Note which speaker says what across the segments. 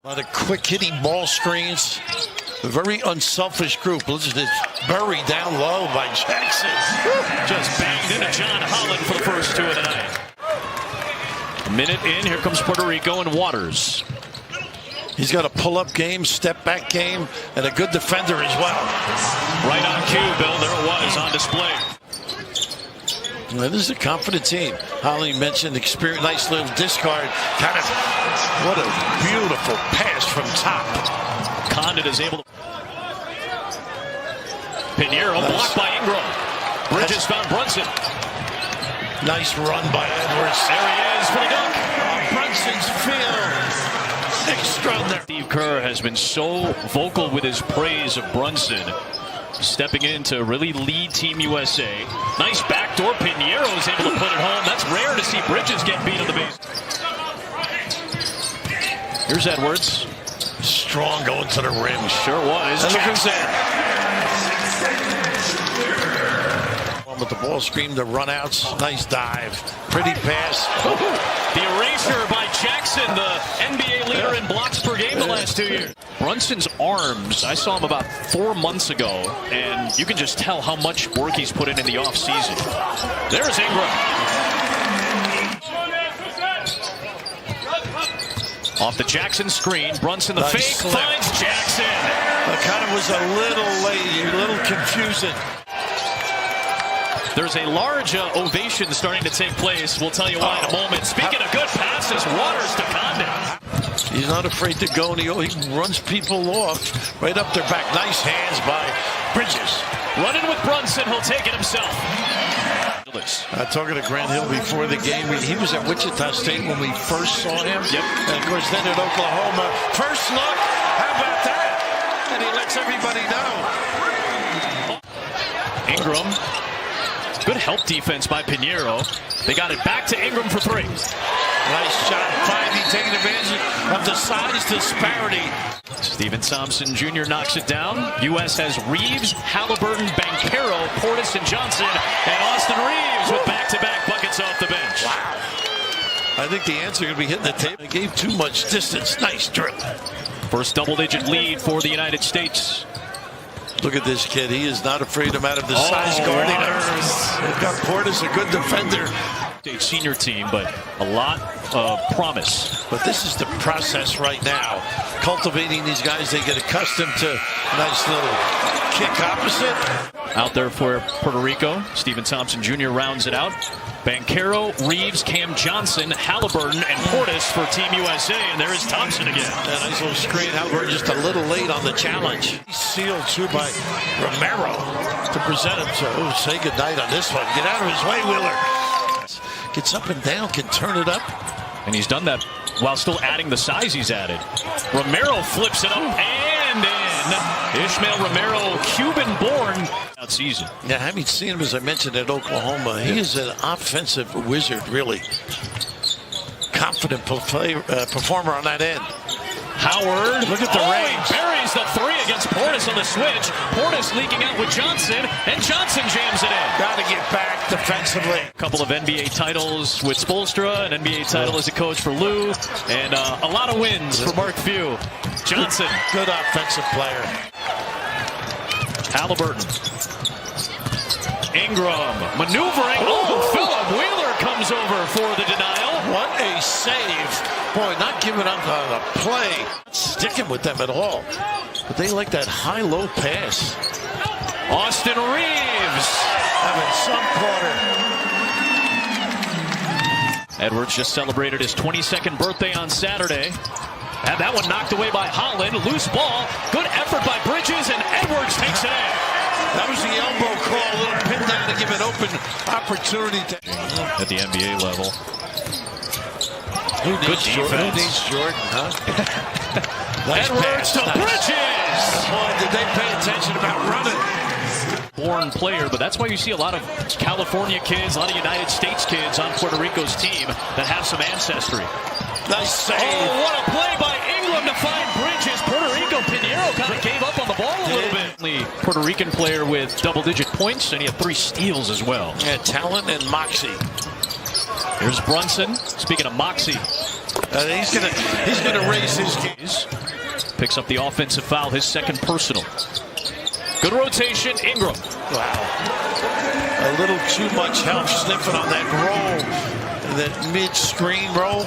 Speaker 1: A lot of quick hitting ball screens. A very unselfish group. Listen to this. Buried down low by Jackson.
Speaker 2: Just banged into John Holland for the first two of the night. A minute in, here comes Puerto Rico and Waters.
Speaker 1: He's got a pull-up game, step-back game, and a good defender as well.
Speaker 2: Right on cue, Bill. There it was on display.
Speaker 1: Well, this is a confident team. Holly mentioned experience, nice little discard. Kind of, what a beautiful pass from top.
Speaker 2: Condit is able to. Pinheiro blocked by Ingram. Bridges found Brunson.
Speaker 1: Nice run by Edwards.
Speaker 2: There he is for the dunk.
Speaker 1: Brunson's field. Extraordinary.
Speaker 2: Steve Kerr has been so vocal with his praise of Brunson. Stepping in to really lead Team USA. Nice backdoor. Pinheiro is able to put it home. That's rare to see Bridges get beat on the base. Here's Edwards.
Speaker 1: Strong going to the rim.
Speaker 2: Sure was.
Speaker 1: And look who's there. With the ball screen, the runouts. Nice dive. Pretty pass.
Speaker 2: The erasure by Jackson, the NBA leader in blocks per game the last 2 years. Brunson's arms, I saw him about 4 months ago, and you can just tell how much work he's put in the offseason. There's Ingram. Off the Jackson screen, Brunson the fake finds Jackson.
Speaker 1: That kind of was a little late, a little confusing.
Speaker 2: There's a large ovation starting to take place. We'll tell you why in a moment. Speaking of good passes, Waters to Condit.
Speaker 1: He's not afraid to go, and he runs people off right up their back. Nice hands by Bridges.
Speaker 2: Running with Brunson, he'll take it himself.
Speaker 1: Talking to Grant Hill before the game, he was at Wichita State when we first saw him.
Speaker 2: Yep.
Speaker 1: And of course then at Oklahoma. First look, how about that? And he lets everybody know.
Speaker 2: Ingram. Good help defense by Pinheiro. They got it back to Ingram for three.
Speaker 1: Nice shot. Finally taking advantage of the size disparity.
Speaker 2: Stephen Thompson Jr. knocks it down. U.S. has Reeves, Halliburton, Banchero, Portis, and Johnson. And Austin Reeves with back-to-back buckets off the bench.
Speaker 1: Wow. I think the answer is going to be hitting the table. They gave too much distance. Nice dribble.
Speaker 2: First double-digit lead for the United States.
Speaker 1: Look at this kid. He is not afraid no matter the size guarding. They've got Portis, a good defender.
Speaker 2: Senior team, but a lot of promise.
Speaker 1: But this is the process right now. Cultivating these guys, they get accustomed to nice little kick opposite.
Speaker 2: Out there for Puerto Rico, Stephen Thompson Jr. rounds it out. Banchero, Reeves, Cam Johnson, Halliburton, and Portis for Team USA. And there is Thompson again.
Speaker 1: A nice little screen. Halliburton just a little late on the challenge. Sealed too by Romero to present him. So say goodnight on this one. Get out of his way, Wheeler. Gets up and down, can turn it up.
Speaker 2: And he's done that while still adding the size he's added. Romero flips it up and in. Ishmael Romero, Cuban-born out season.
Speaker 1: Yeah, having seen him, as I mentioned, at Oklahoma, he is an offensive wizard, really. Confident performer on that end.
Speaker 2: Howard.
Speaker 1: Look at the range.
Speaker 2: He buries the three against Portis on the switch. Portis leaking out with Johnson, and Johnson jams it in.
Speaker 1: Got to get back defensively.
Speaker 2: A couple of NBA titles with Spoelstra, an NBA title as a coach for Lou, and a lot of wins for Mark Few. Johnson.
Speaker 1: Good offensive player.
Speaker 2: Halliburton. Ingram maneuvering. Oh, Philip Wheeler comes over for the denial.
Speaker 1: What a save. Boy, not giving up on a play. Not sticking with them at all. But they like that high-low pass.
Speaker 2: Austin Reeves.
Speaker 1: Having some quarter.
Speaker 2: Edwards just celebrated his 22nd birthday on Saturday. Had that one knocked away by Holland. Loose ball. Good effort by Bridges, and Edwards takes it in.
Speaker 1: That was the elbow call. A little pin down to give an open opportunity to...
Speaker 2: At the NBA level.
Speaker 1: Who needs Jordan? Who needs Jordan, huh? Nice
Speaker 2: Edwards to Bridges!
Speaker 1: Boy, did they pay attention about running.
Speaker 2: Born player, but that's why you see a lot of California kids, a lot of United States kids on Puerto Rico's team that have some ancestry.
Speaker 1: Nice save.
Speaker 2: Oh, what a play by Ingram to find Bridges. Puerto Rico, Pinheiro kind of gave up on the ball a little bit. The Puerto Rican player with double-digit points, and he had 3 steals as well.
Speaker 1: Yeah, talent and moxie.
Speaker 2: Here's Brunson. Speaking of moxie,
Speaker 1: He's gonna raise his game.
Speaker 2: Picks up the offensive foul, his second personal. Good rotation, Ingram.
Speaker 1: Wow. A little too much help sniffing on that roll, that mid-screen roll.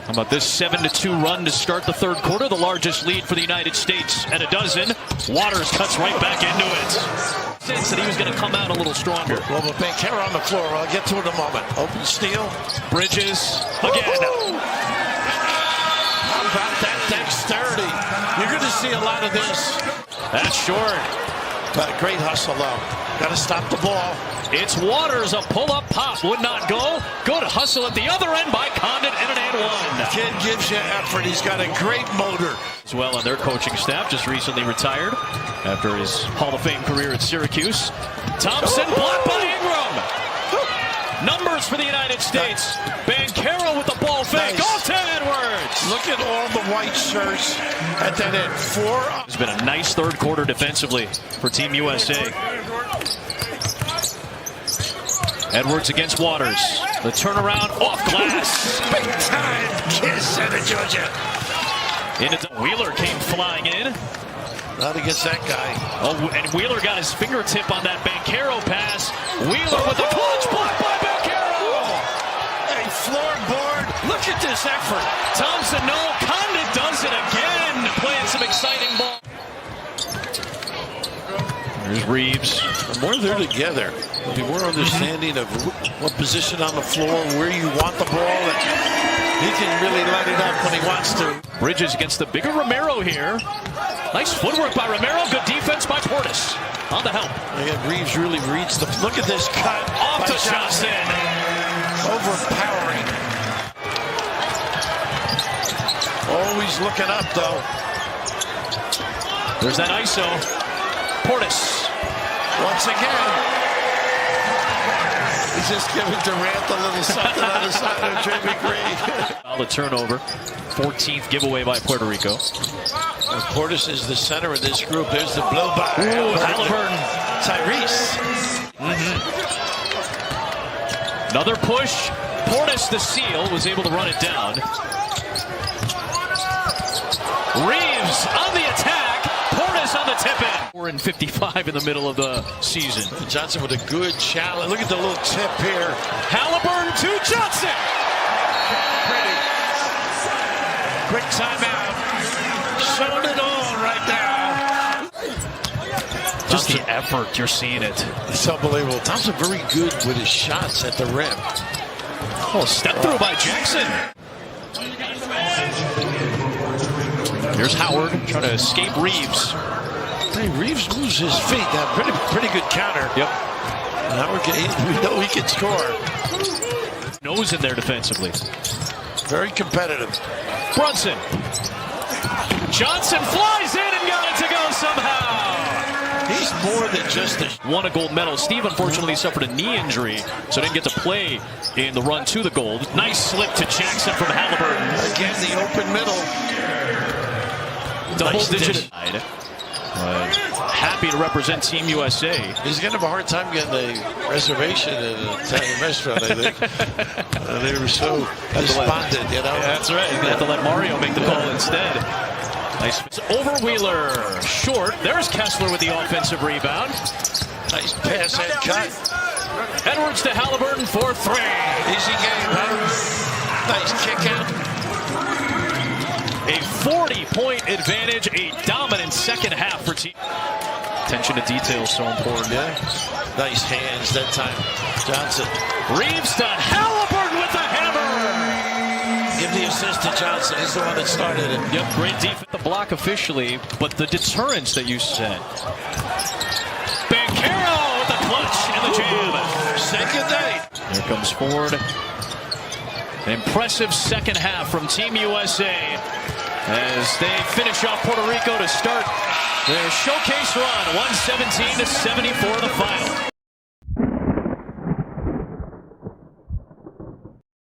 Speaker 2: How about this 7-2 run to start the third quarter? The largest lead for the United States at a dozen. Waters cuts right back into it. Sense that he was going to come out a little stronger.
Speaker 1: Well, but Bankero on the floor. I'll get to it in a moment. Open steal.
Speaker 2: Bridges again.
Speaker 1: How about that dexterity? You're going to see a lot of this.
Speaker 2: That's short.
Speaker 1: But great hustle, though. Got to stop the ball.
Speaker 2: It's Waters, a pull-up pop. Would not go. Good hustle at the other end by Condon and an and one.
Speaker 1: The kid gives you effort. He's got a great motor.
Speaker 2: As well on their coaching staff, just recently retired after his Hall of Fame career at Syracuse. Thompson blocked by Ingram. Numbers for the United States. Bankero with the ball fake.
Speaker 1: Nice.
Speaker 2: Off to Edwards.
Speaker 1: Look at all the white shirts at that end.
Speaker 2: It's been a nice third quarter defensively for Team USA. Edwards against Waters. The turnaround off glass.
Speaker 1: Big time kiss out of Georgia.
Speaker 2: Wheeler came flying in.
Speaker 1: Not against that guy.
Speaker 2: Oh, and Wheeler got his fingertip on that Bankero pass. Wheeler with the clutch block by Bankero.
Speaker 1: A floorboard. Look at this effort.
Speaker 2: Thompson, no. Condon does it again. Playing some exciting ball. There's Reeves.
Speaker 1: The more they're together, the more understanding of what position on the floor, where you want the ball, and he can really light it up when he wants to.
Speaker 2: Bridges against the bigger Romero here. Nice footwork by Romero. Good defense by Portis. On the help.
Speaker 1: Again, Reeves really reads the. Look at this cut
Speaker 2: Off to Johnson.
Speaker 1: Overpowering. Always looking up, though.
Speaker 2: There's that ISO. Portis.
Speaker 1: Once again. He's just giving Durant a little something on the side of Jimmy Green.
Speaker 2: Solid turnover. 14th giveaway by Puerto Rico.
Speaker 1: Portis is the center of this group. There's the blow by.
Speaker 2: Halliburton.
Speaker 1: Tyrese.
Speaker 2: Another push. Portis, the seal, was able to run it down. Reeves on the attack. Portis on the tip-in. 4-55 in the middle of the season.
Speaker 1: Johnson with a good challenge. Look at the little tip here.
Speaker 2: Halliburton to Johnson.
Speaker 1: Pretty. Quick timeout. Showing it all right now.
Speaker 2: Just the effort, you're seeing it.
Speaker 1: It's unbelievable. Thompson very good with his shots at the rim.
Speaker 2: Oh, step through by Jackson. Here's Howard trying to escape Reeves.
Speaker 1: Hey, Reeves moves his feet. Now, pretty good counter.
Speaker 2: Yep.
Speaker 1: Howard, we know he can score.
Speaker 2: Nose in there defensively.
Speaker 1: Very competitive.
Speaker 2: Brunson. Johnson flies in and got it to go somehow.
Speaker 1: He's more than just a...
Speaker 2: Won a gold medal. Steve unfortunately suffered a knee injury, so didn't get to play in the run to the gold. Nice slip to Jackson from Halliburton.
Speaker 1: Again, the open middle.
Speaker 2: Double-digit. Happy to represent Team USA.
Speaker 1: He's going to have a hard time getting a reservation at an Italian restaurant, I think. They were so despondent, you know.
Speaker 2: Yeah, that's right. He's going to have to let Mario make the call instead. Nice. It's over Wheeler. Short. There's Kessler with the offensive rebound.
Speaker 1: Nice pass and cut.
Speaker 2: Edwards to Halliburton for three.
Speaker 1: Easy game, huh? Nice kick out.
Speaker 2: A 40-point advantage, a dominant second half for team. Attention to detail so important.
Speaker 1: Yeah. Nice hands that time. Johnson.
Speaker 2: Reeves to Halliburton with the hammer.
Speaker 1: Give the assist to Johnson. He's the one that started it.
Speaker 2: Yep, great defense. The block officially, but the deterrence that you said. Bankero with the clutch and the jam.
Speaker 1: Say good night.
Speaker 2: Here comes Ford. An impressive second half from Team USA as they finish off Puerto Rico to start their showcase run. 117-74 the final.